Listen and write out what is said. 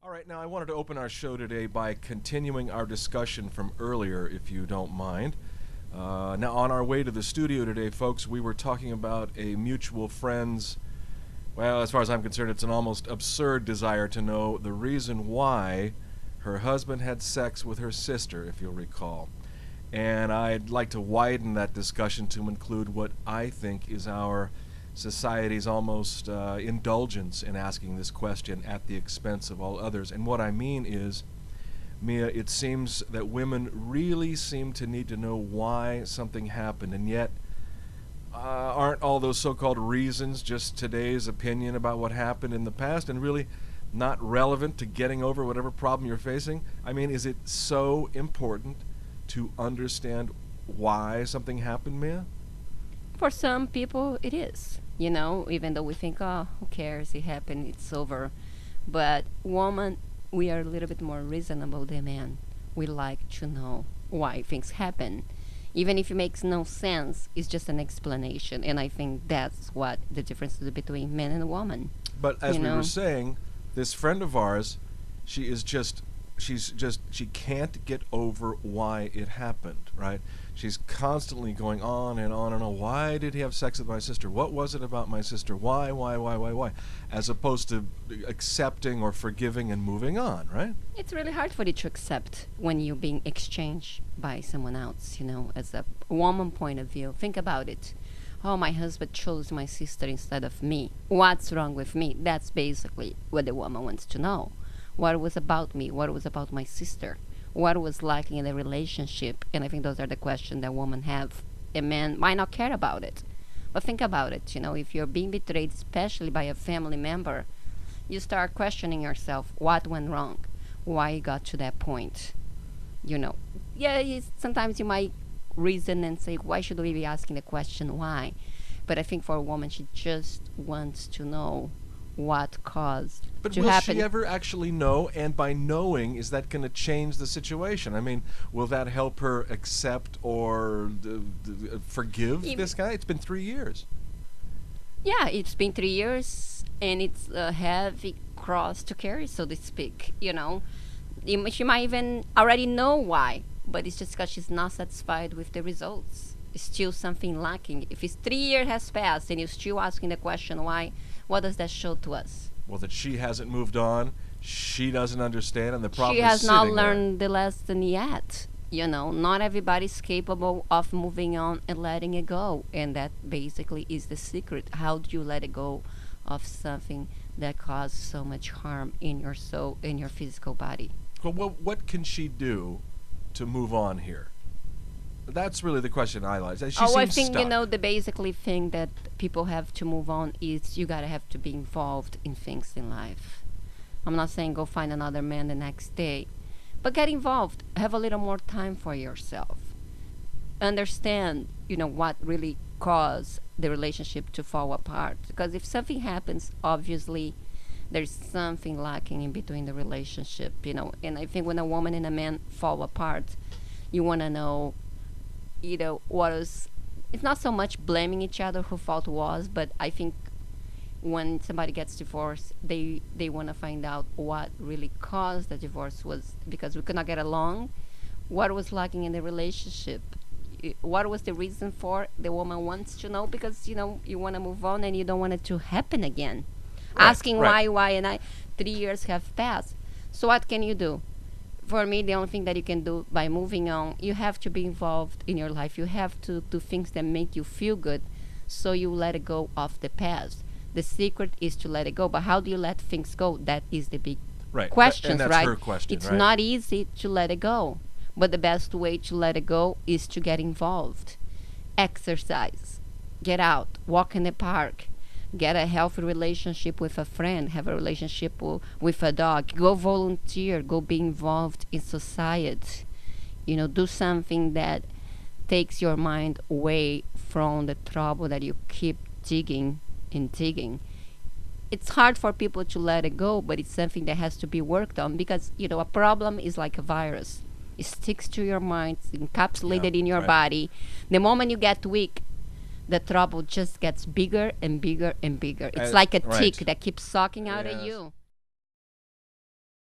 All right, now I wanted to open our show today by continuing our discussion from earlier, if you don't mind. Now, on our way to the studio today, folks, we were talking about a mutual friend's, well, as far as I'm concerned, it's an almost absurd desire to know the reason why her husband had sex with her sister, if you'll recall. And I'd like to widen that discussion to include what I think is our society's almost indulgence in asking this question at the expense of all others. And what I mean is, Mia, it seems that women really seem to need to know why something happened, and yet aren't all those so-called reasons just today's opinion about what happened in the past and really not relevant to getting over whatever problem you're facing? I mean, is it so important to understand why something happened, Mia? For some people, it is. Even though we think, oh, who cares? It happened, it's over. But woman, we are a little bit more reasonable than men. We like to know why things happen. Even if it makes no sense, it's just an explanation. And I think that's what the difference is between men and women. But as we were saying, this friend of ours, she can't get over why it happened, right? She's constantly going on and on and on. Why did he have sex with my sister? What was it about my sister? Why? As opposed to accepting or forgiving and moving on, right? It's really hard for you to accept when you're being exchanged by someone else, as a woman point of view. Think about it. Oh, my husband chose my sister instead of me. What's wrong with me? That's basically what the woman wants to know. What was about me? What was about my sister? What was lacking in the relationship? And I think those are the questions that women have. A man might not care about it. But think about it, if you're being betrayed, especially by a family member, you start questioning yourself, what went wrong? Why you got to that point? Sometimes you might reason and say, why should we be asking the question why? But I think for a woman, she just wants to know what caused but to will happen. she ever actually know? And by knowing, is that going to change the situation? I mean, will that help her accept or forgive this guy? It's been 3 years. Yeah, it's been 3 years, and it's a heavy cross to carry, so to speak. She might even already know why, but it's just because she's not satisfied with the results. It's still something lacking. If it's 3 years has passed and you're still asking the question why, what does that show to us? Well, that she hasn't moved on, she doesn't understand, and the problem She is has not sitting there. learned the lesson yet. Not everybody's capable of moving on and letting it go. And that basically is the secret. How do you let it go of something that caused so much harm in your soul, in your physical body? Well, what can she do to move on here? That's really the question I like. I think, stuck. the basically thing that people have to move on is you gotta have to be involved in things in life. I'm not saying go find another man the next day, but get involved. Have a little more time for yourself. Understand, what really caused the relationship to fall apart. Because if something happens, obviously, there's something lacking in between the relationship, And I think when a woman and a man fall apart, you want to know, it's not so much blaming each other who fault was, but I think when somebody gets divorced, they want to find out what really caused the divorce. Was because we could not get along? What was lacking in the relationship? What was the reason for? The woman wants to know because, you want to move on and you don't want it to happen again. Right, Asking why, and 3 years have passed. So what can you do? For me, the only thing that you can do by moving on, you have to be involved in your life. You have to do things that make you feel good, so you let it go of the past. The secret is to let it go. But how do you let things go? That is the big question, and that's right? her question, It's right? not easy to let it go. But the best way to let it go is to get involved. Exercise. Get out. Walk in the park. Get a healthy relationship with a friend. Have a relationship with a dog. Go volunteer. Go be involved in society. Do something that takes your mind away from the trouble that you keep digging and digging. It's hard for people to let it go, but it's something that has to be worked on because, a problem is like a virus. It sticks to your mind, it's encapsulated in your body. The moment you get weak, the trouble just gets bigger and bigger and bigger. It's like a tick that keeps sucking out at you.